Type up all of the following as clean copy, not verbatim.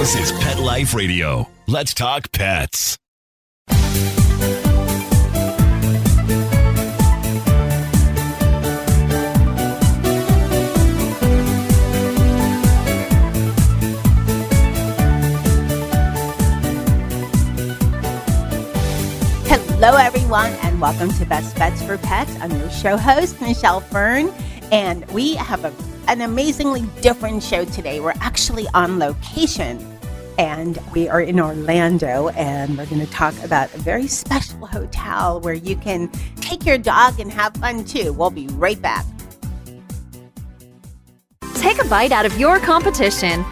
This is Pet Life Radio. Let's talk pets. Hello, everyone, and welcome to Best Bets for Pets. I'm your show host, Michelle Fern, and we have an amazingly different show today. We're actually on location, and we are in Orlando, and we're going to talk about a very special hotel where you can take your dog and have fun, too. We'll be right back. Take a bite out of your competition.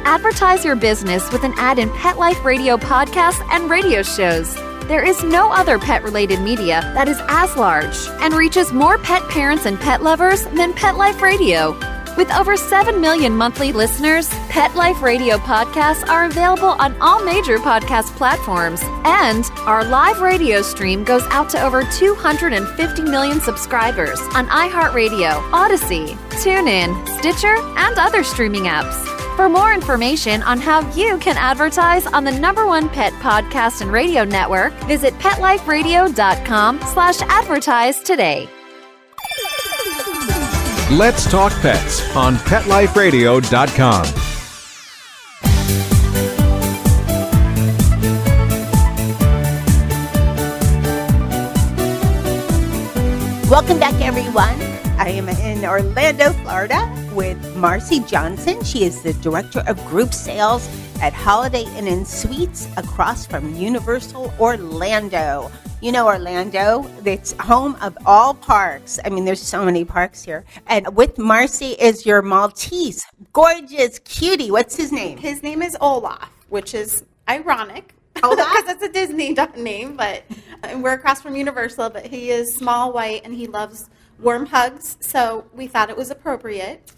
Advertise your business with an ad in Pet Life Radio podcasts and radio shows. There is no other pet-related media that is as large and reaches more pet parents and pet lovers than Pet Life Radio. With over 7 million monthly listeners, Pet Life Radio podcasts are available on all major podcast platforms, and our live radio stream goes out to over 250 million subscribers on iHeartRadio, Odyssey, TuneIn, Stitcher, and other streaming apps. For more information on how you can advertise on the #1 pet podcast and radio network, visit PetLifeRadio.com/advertise today. Let's talk pets on PetLifeRadio.com. Welcome back, everyone. I am in Orlando, Florida, with Marcie Johnson. She is the Director of Group Sales at Holiday Inn & Suites across from Universal Orlando. You know Orlando, it's home of all parks. I mean, there's so many parks here. And with Marcie is your Maltese, gorgeous cutie. What's his name? His name is Olaf, which is ironic. Olaf? Because it's a Disney name, but we're across from Universal, but he is small, white, and he loves warm hugs, so we thought it was appropriate.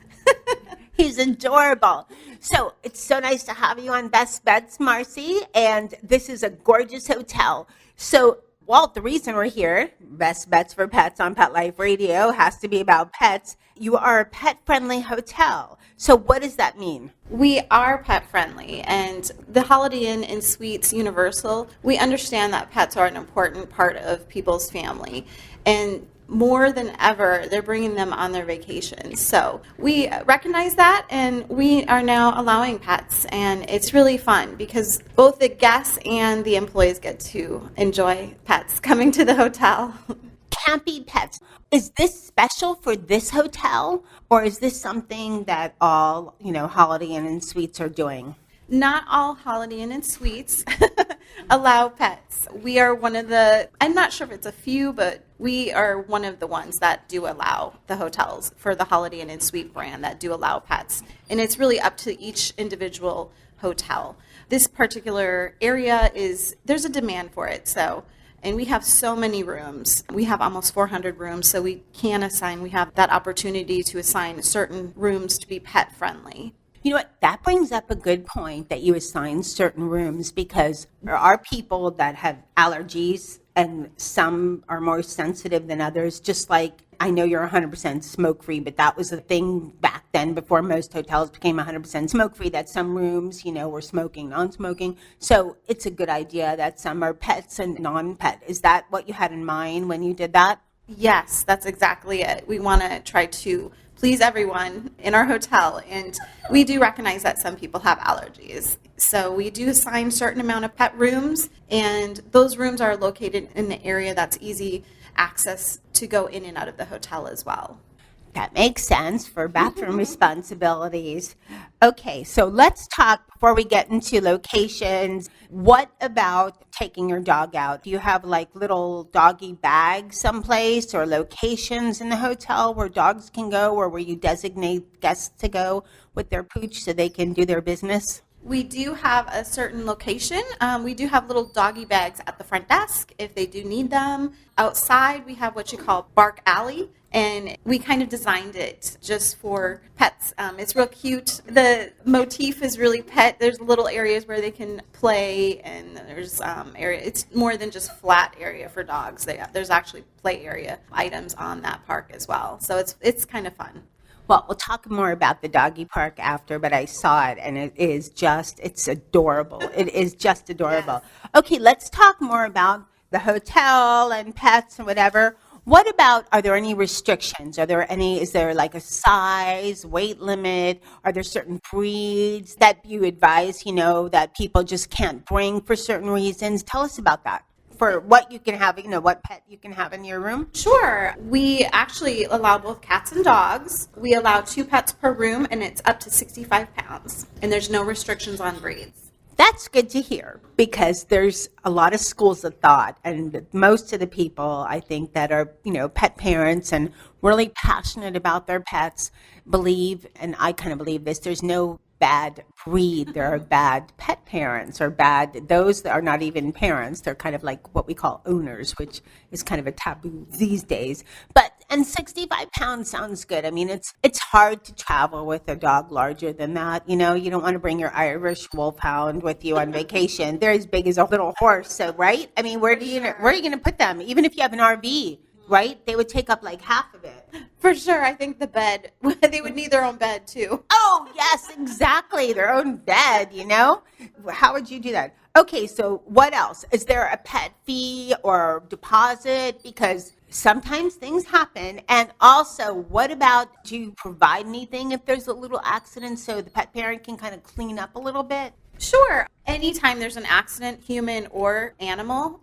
He's adorable. So it's so nice to have you on Best Bets, Marcie, and this is a gorgeous hotel. So, Walt, the reason we're here, Best Bets for Pets on Pet Life Radio, has to be about pets. You are a pet-friendly hotel. So what does that mean? We are pet-friendly, and the Holiday Inn & Suites Universal, we understand that pets are an important part of people's family, and more than ever, they're bringing them on their vacations. So we recognize that, and we are now allowing pets, and it's really fun because both the guests and the employees get to enjoy pets coming to the hotel. Campy pets. Is this special for this hotel, or is this something that all, Holiday Inn & Suites are doing? Not all Holiday Inn & Suites allow pets. We are one of the, I'm not sure if it's a few, but we are one of the ones that do allow the hotels for the Holiday Inn & Suite brand that do allow pets. And it's really up to each individual hotel. This particular area there's a demand for it. And we have so many rooms. We have almost 400 rooms, so we have that opportunity to assign certain rooms to be pet friendly. You know what? That brings up a good point that you assign certain rooms, because there are people that have allergies and some are more sensitive than others. Just like, I know you're 100% smoke-free, but that was a thing back then before most hotels became 100% smoke-free, that some rooms, were smoking, non-smoking. So it's a good idea that some are pets and non-pet. Is that what you had in mind when you did that? Yes, that's exactly it. We want to try to please everyone in our hotel, and we do recognize that some people have allergies. So we do assign a certain amount of pet rooms, and those rooms are located in the area that's easy access to go in and out of the hotel as well. That makes sense for bathroom responsibilities. Okay, so let's talk before we get into locations. What about taking your dog out? Do you have like little doggy bags someplace or locations in the hotel where dogs can go, or where you designate guests to go with their pooch so they can do their business? We do have a certain location. We do have little doggy bags at the front desk if they do need them. Outside, we have what you call Bark Alley, and we kind of designed it just for pets. It's real cute. The motif is really pet. There's little areas where they can play, and there's area. It's more than just flat area for dogs. There's actually play area items on that park as well. So it's kind of fun. Well, we'll talk more about the doggy park after, but I saw it and it's adorable. It is just adorable. Yes. Okay, let's talk more about the hotel and pets and whatever. What about, are there any restrictions? Is there like a size, weight limit? Are there certain breeds that you advise, that people just can't bring for certain reasons? Tell us about that. For what you can have, what pet you can have in your room? Sure. We actually allow both cats and dogs. We allow 2 pets per room, and it's up to 65 pounds. And there's no restrictions on breeds. That's good to hear, because there's a lot of schools of thought, and most of the people, I think, that are, pet parents and really passionate about their pets believe, and I kind of believe this, there's no bad breed. There are bad pet parents, or those that are not even parents. They're kind of like what we call owners, which is kind of a taboo these days. And 65 pounds sounds good. I mean, it's hard to travel with a dog larger than that. You don't want to bring your Irish Wolfhound with you on vacation. They're as big as a little horse. So, right? I mean, where are you going to put them? Even if you have an RV, right? They would take up like half of it. For sure. I think the bed, they would need their own bed too. Oh, yes, exactly. Their own bed, How would you do that? Okay, so what else? Is there a pet fee or deposit? Because sometimes things happen. And also, what about, do you provide anything if there's a little accident so the pet parent can kind of clean up a little bit? Sure. Anytime there's an accident, human or animal,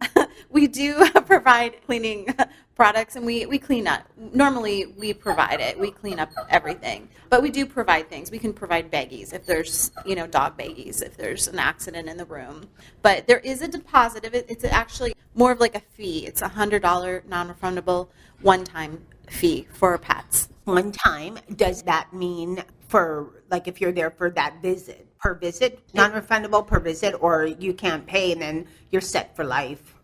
we do provide cleaning products, and we clean up. Normally, we provide it. We clean up everything. But we do provide things. We can provide baggies if there's, dog baggies, if there's an accident in the room. But there is a deposit. It's actually more of like a fee. It's a $100 non-refundable one-time fee for pets. One time, does that mean for, like, if you're there for that visit, per visit, non-refundable per visit, or you can't pay and then you're set for life,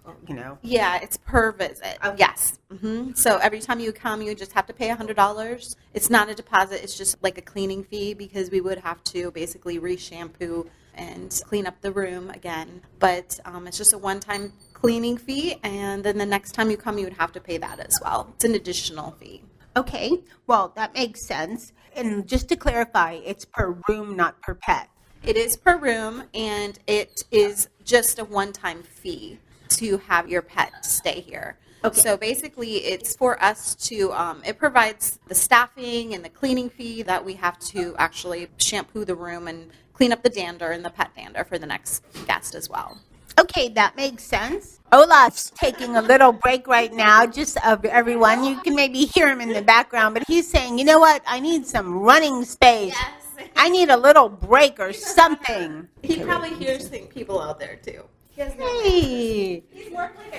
Yeah, it's per visit. Okay. Yes. Mm-hmm. So every time you come, you just have to pay $100. It's not a deposit. It's just like a cleaning fee, because we would have to basically re-shampoo and clean up the room again. But it's just a one-time cleaning fee, and then the next time you come, you would have to pay that as well. It's an additional fee. Okay, well, that makes sense. And just to clarify, it's per room, not per pet. It is per room, and it is just a one-time fee to have your pet stay here. Okay. So basically, it's for us to, it provides the staffing and the cleaning fee that we have to actually shampoo the room and clean up the dander and the pet dander for the next guest as well. Okay, that makes sense. Olaf's taking a little break right now, just of everyone. You can maybe hear him in the background, but he's saying, you know what? I need some running space. Yes. I need a little break or something. He probably hears people out there, too. Hey,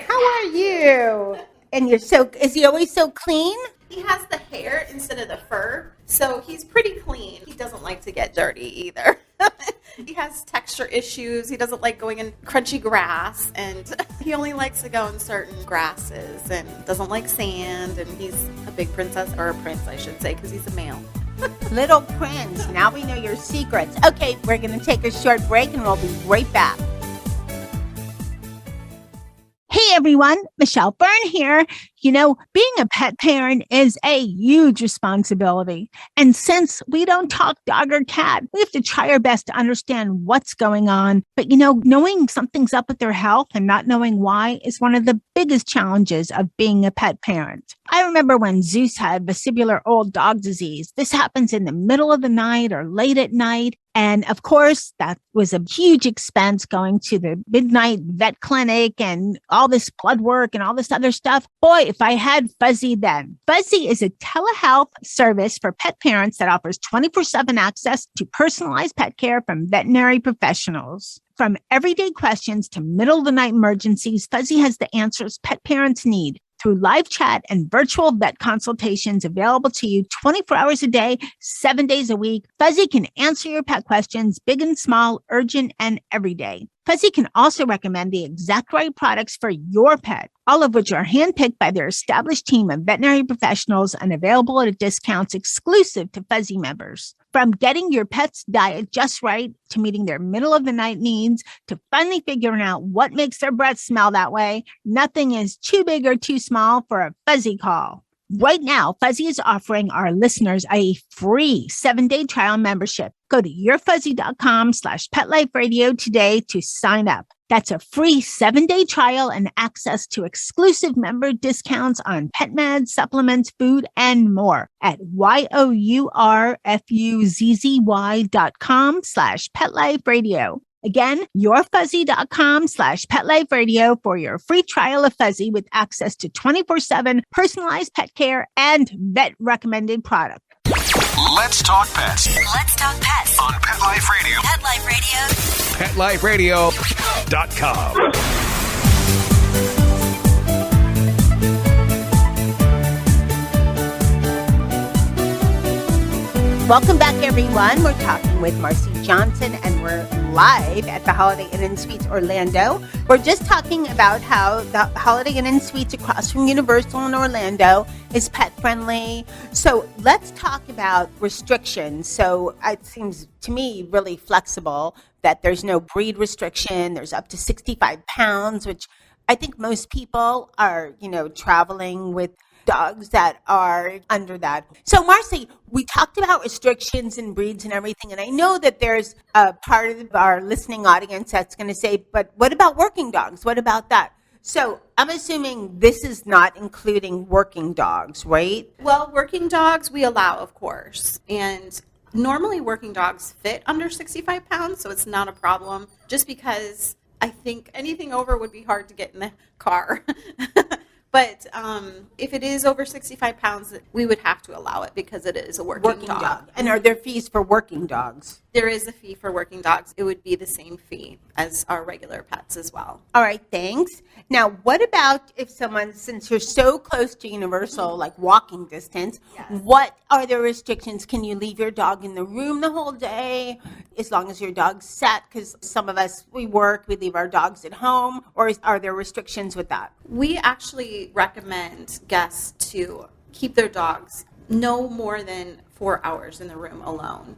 how are you? And is he always so clean? He has the hair instead of the fur, so he's pretty clean. He doesn't like to get dirty either. He has texture issues. He doesn't like going in crunchy grass, and he only likes to go in certain grasses and doesn't like sand, and he's a big princess, or a prince, I should say, because he's a male. Little prince, now we know your secrets. Okay, we're going to take a short break, and we'll be right back. Hey everyone, Michelle Fern here. Being a pet parent is a huge responsibility. And since we don't talk dog or cat, we have to try our best to understand what's going on. But knowing something's up with their health and not knowing why is one of the biggest challenges of being a pet parent. I remember when Zeus had vestibular old dog disease. This happens in the middle of the night or late at night. And of course, that was a huge expense, going to the midnight vet clinic and all this blood work and all this other stuff. Boy, if I had Fuzzy then. Fuzzy is a telehealth service for pet parents that offers 24/7 access to personalized pet care from veterinary professionals. From everyday questions to middle of the night emergencies, Fuzzy has the answers pet parents need. Through live chat and virtual vet consultations available to you 24 hours a day, 7 days a week, Fuzzy can answer your pet questions, big and small, urgent, and everyday. Fuzzy can also recommend the exact right products for your pet, all of which are handpicked by their established team of veterinary professionals and available at discounts exclusive to Fuzzy members. From getting your pet's diet just right, to meeting their middle of the night needs, to finally figuring out what makes their breath smell that way, nothing is too big or too small for a Fuzzy call. Right now, Fuzzy is offering our listeners a free 7-day trial membership. Go to yourfuzzy.com/PetLifeRadio today to sign up. That's a free 7-day trial and access to exclusive member discounts on pet meds, supplements, food, and more at yourfuzzy.com/PetLifeRadio. Again, yourfuzzy.com/PetLifeRadio for your free trial of Fuzzy with access to 24/7 personalized pet care and vet recommended product. Let's talk pets Let's talk pets on Pet Life Radio. Pet Life Radio. PetLifeRadio.com. Welcome back, everyone. We're talking with Marcie Johnson, and we're live at the Holiday Inn and Suites Orlando. We're just talking about how the Holiday Inn and Suites across from Universal in Orlando is pet friendly. So let's talk about restrictions. So it seems to me really flexible that there's no breed restriction. There's up to 65 pounds, which I think most people are, traveling with dogs that are under that. So Marcie, we talked about restrictions and breeds and everything, and I know that there's a part of our listening audience that's going to say, but what about working dogs? What about that? So I'm assuming this is not including working dogs, right? Well, working dogs we allow, of course, and normally working dogs fit under 65 pounds, so it's not a problem, just because I think anything over would be hard to get in the car. But if it is over 65 pounds, we would have to allow it because it is a working dog. And are there fees for working dogs? There is a fee for working dogs. It would be the same fee as our regular pets as well. All right, thanks. Now, what about if someone, since you're so close to Universal, like walking distance, Yes. What are the restrictions? Can you leave your dog in the room the whole day as long as your dog's set? Because some of us, we work, we leave our dogs at home, or are there restrictions with that? We actually recommend guests to keep their dogs no more than 4 hours in the room alone.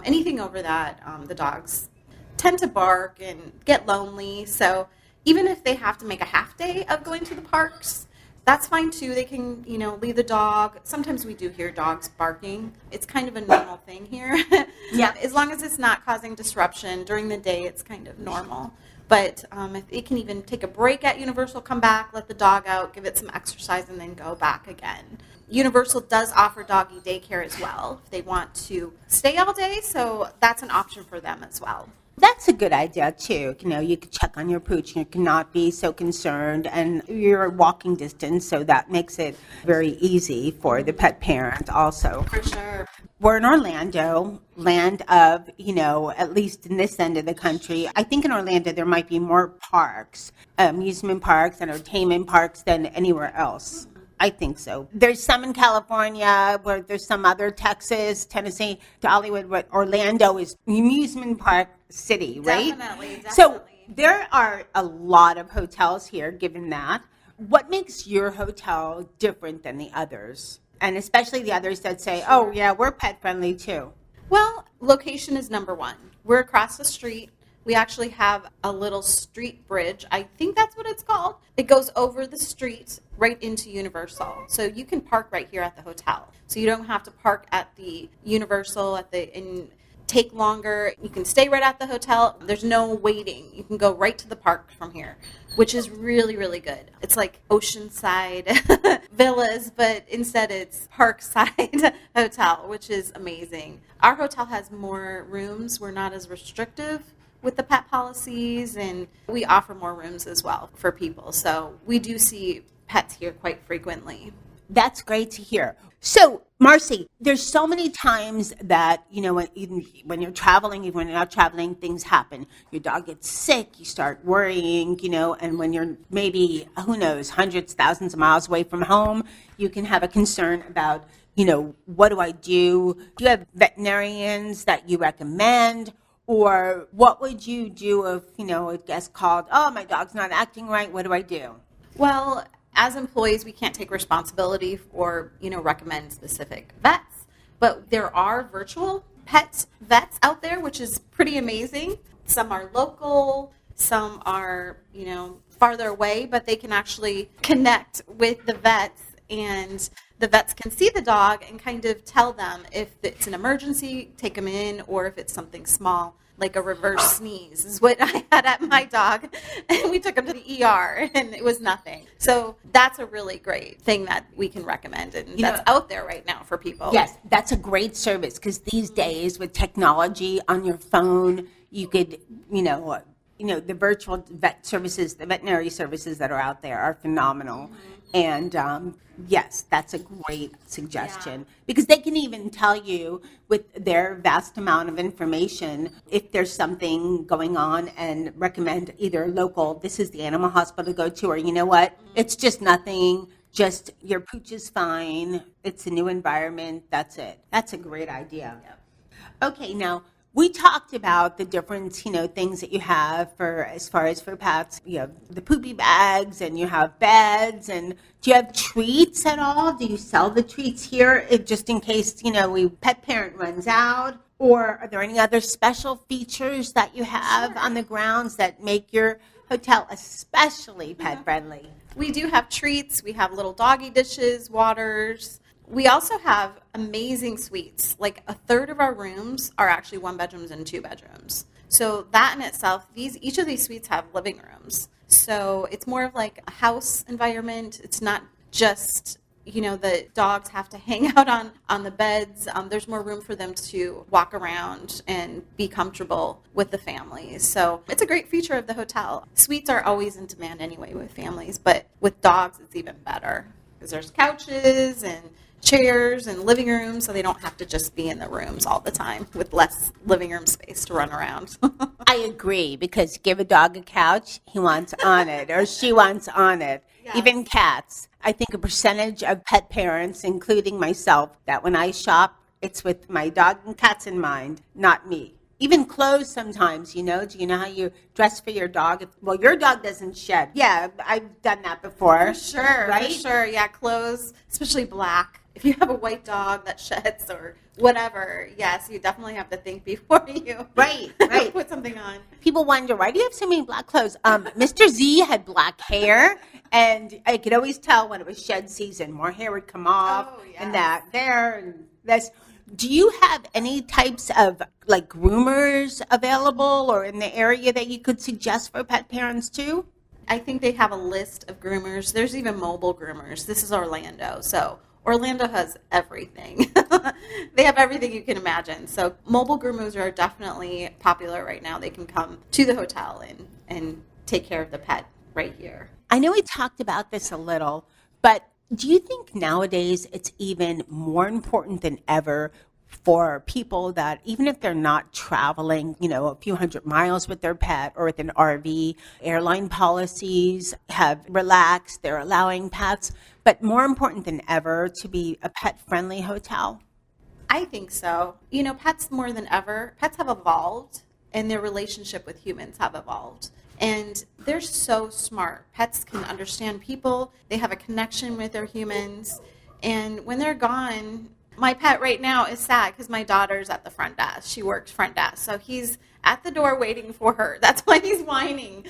Anything over that, the dogs tend to bark and get lonely. So even if they have to make a half day of going to the parks, that's fine too. They can, leave the dog. Sometimes we do hear dogs barking. It's kind of a normal thing here. Yeah. As long as it's not causing disruption during the day, it's kind of normal. But if it can even take a break at Universal, come back, let the dog out, give it some exercise, and then go back again. Universal does offer doggy daycare as well if they want to stay all day, so that's an option for them as well. That's a good idea, too. You could check on your pooch. You cannot be so concerned, and you're walking distance, so that makes it very easy for the pet parent also. For sure. We're in Orlando, land of, at least in this end of the country. I think in Orlando there might be more parks, amusement parks, entertainment parks than anywhere else. I think so. There's some in California, where there's some other, Texas, Tennessee, Hollywood, but Orlando is amusement park city, right? Definitely. So there are a lot of hotels here, given that. What makes your hotel different than the others? And especially the others that say, oh, yeah, we're pet friendly too. Well, location is number one. We're across the street. We actually have a little street bridge. I think that's what it's called. It goes over the street right into Universal. So you can park right here at the hotel. So you don't have to park at the Universal and take longer. You can stay right at the hotel. There's no waiting. You can go right to the park from here, which is really, really good. It's like oceanside villas, but instead it's parkside hotel, which is amazing. Our hotel has more rooms. We're not as restrictive with the pet policies, and we offer more rooms as well for people. So we do see pets here quite frequently. That's great to hear. So, Marcie, there's so many times that, when you're traveling, even when you're not traveling, things happen. Your dog gets sick, you start worrying, and when you're maybe, who knows, hundreds, thousands of miles away from home, you can have a concern about, what do I do? Do you have veterinarians that you recommend? Or what would you do if, a guest called, oh, my dog's not acting right, what do I do? Well, as employees, we can't take responsibility or, recommend specific vets, but there are virtual pet vets out there, which is pretty amazing. Some are local, some are, farther away, but they can actually connect with the vets and the vets can see the dog and kind of tell them if it's an emergency, take them in, or if it's something small, like a reverse sneeze is what I had at my dog. And we took him to the ER and it was nothing. So that's a really great thing that we can recommend. And that's out there right now for people. Yes, that's a great service because these days with technology on your phone, you could, the virtual vet services, the veterinary services that are out there are phenomenal. And yes, that's a great suggestion because they can even tell you with their vast amount of information if there's something going on and recommend either local, this is the animal hospital to go to, or you know what, it's just nothing, just your pooch is fine, it's a new environment, that's it. That's a great idea. Okay, now, we talked about the different, things that you have as far as for pets. You have the poopy bags and you have beds. And do you have treats at all? Do you sell the treats here just in case, pet parent runs out? Or are there any other special features that you have on the grounds that make your hotel especially pet friendly? We do have treats. We have little doggy dishes, waters. We also have amazing suites. Like a third of our rooms are actually 1 bedrooms and 2 bedrooms. So that in itself, each of these suites have living rooms. So it's more of like a house environment. It's not just, the dogs have to hang out on the beds. There's more room for them to walk around and be comfortable with the families. So it's a great feature of the hotel. Suites are always in demand anyway with families, but with dogs, it's even better because there's couches and chairs and living rooms, so they don't have to just be in the rooms all the time with less living room space to run around. I agree, because give a dog a couch, he wants on it, or she wants on it. Yes. Even cats. I think a percentage of pet parents, including myself, that when I shop, it's with my dog and cats in mind, not me. Even clothes sometimes, do you know how you dress for your dog? Well, your dog doesn't shed. Yeah, I've done that before. For sure, right? For sure, yeah, clothes, especially black. If you have a white dog that sheds or whatever, yes, you definitely have to think before you right. put something on. People wonder, why do you have so many black clothes? Mr. Z had black hair, and I could always tell when it was shed season. More hair would come off, and that there and this. Do you have any types of groomers available or in the area that you could suggest for pet parents too? I think they have a list of groomers. There's even mobile groomers. This is Orlando, so Orlando has everything. They have everything you can imagine. So mobile groomers are definitely popular right now. They can come to the hotel and take care of the pet right here. I know we talked about this a little, but do you think nowadays it's even more important than ever for people that even if they're not traveling, a few hundred miles with their pet or with an RV, airline policies have relaxed, they're allowing pets, but more important than ever to be a pet-friendly hotel? I think so. Pets more than ever, pets have evolved and their relationship with humans have evolved. And they're so smart. Pets can understand people. They have a connection with their humans. And when they're gone, my pet right now is sad because my daughter's at the front desk. She works front desk. So he's at the door waiting for her. That's why he's whining.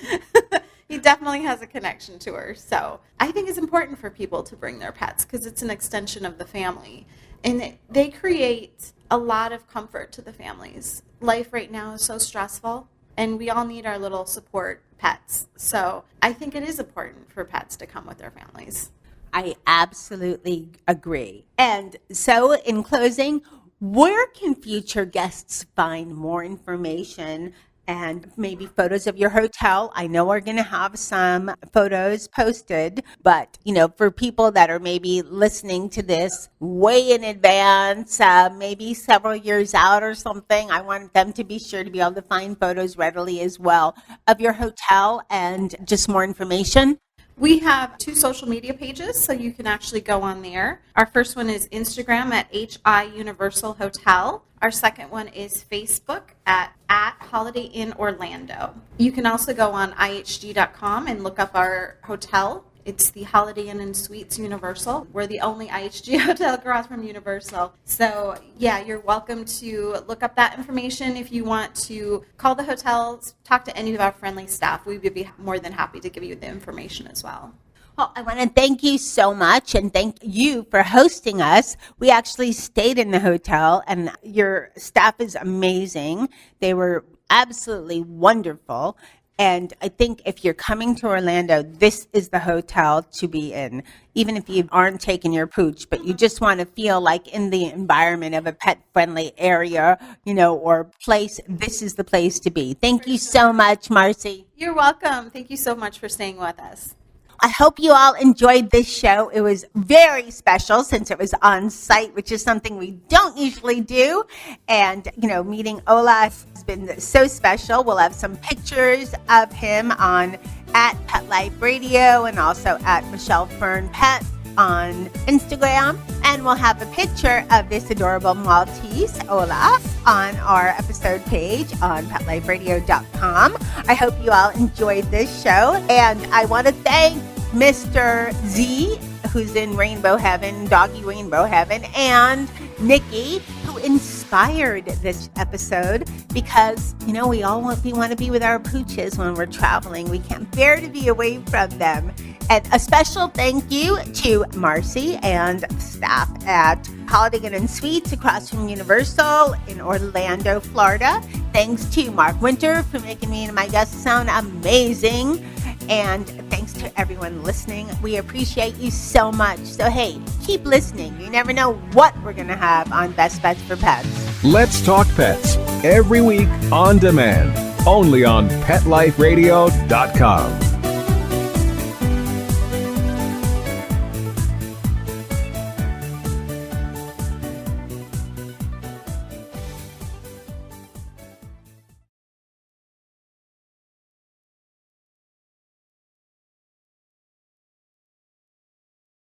He definitely has a connection to her. So I think it's important for people to bring their pets because it's an extension of the family. And they create a lot of comfort to the families. Life right now is so stressful. And we all need our little support pets. So I think it is important for pets to come with their families. I absolutely agree. And so in closing, where can future guests find more information and maybe photos of your hotel? I know we're going to have some photos posted, but, for people that are maybe listening to this way in advance, maybe several years out or something, I want them to be sure to be able to find photos readily as well of your hotel and just more information. We have 2 social media pages, so you can actually go on there. Our first one is Instagram at HI Universal Hotel. Our second one is Facebook at Holiday Inn Orlando. You can also go on ihg.com and look up our hotel. It's the Holiday Inn and Suites Universal. We're the only IHG hotel across from Universal. So, you're welcome to look up that information. If you want to call the hotels, talk to any of our friendly staff, we would be more than happy to give you the information as well. Well, I want to thank you so much and thank you for hosting us. We actually stayed in the hotel and your staff is amazing. They were absolutely wonderful. And I think if you're coming to Orlando, this is the hotel to be in, even if you aren't taking your pooch, but you just want to feel like in the environment of a pet-friendly area, or place, this is the place to be. Thank you so much, Marcie. You're welcome. Thank you so much for staying with us. I hope you all enjoyed this show. It was very special since it was on site, which is something we don't usually do. And, meeting Olaf has been so special. We'll have some pictures of him at Pet Life Radio and also at Michelle Fern Pet on Instagram. And we'll have a picture of this adorable Maltese, Olaf, on our episode page on PetLifeRadio.com. I hope you all enjoyed this show. And I want to thank Mr. Z, who's in Rainbow Heaven, Doggy Rainbow Heaven, and Nikki, who inspired this episode because, we want to be with our pooches when we're traveling. We can't bear to be away from them. And a special thank you to Marcie and staff at Holiday Inn and Suites across from Universal in Orlando, Florida. Thanks to Mark Winter for making me and my guests sound amazing. And thanks to everyone listening. We appreciate you so much. So, hey, keep listening. You never know what we're going to have on Best Bets for Pets. Let's Talk Pets, every week on demand, only on PetLifeRadio.com.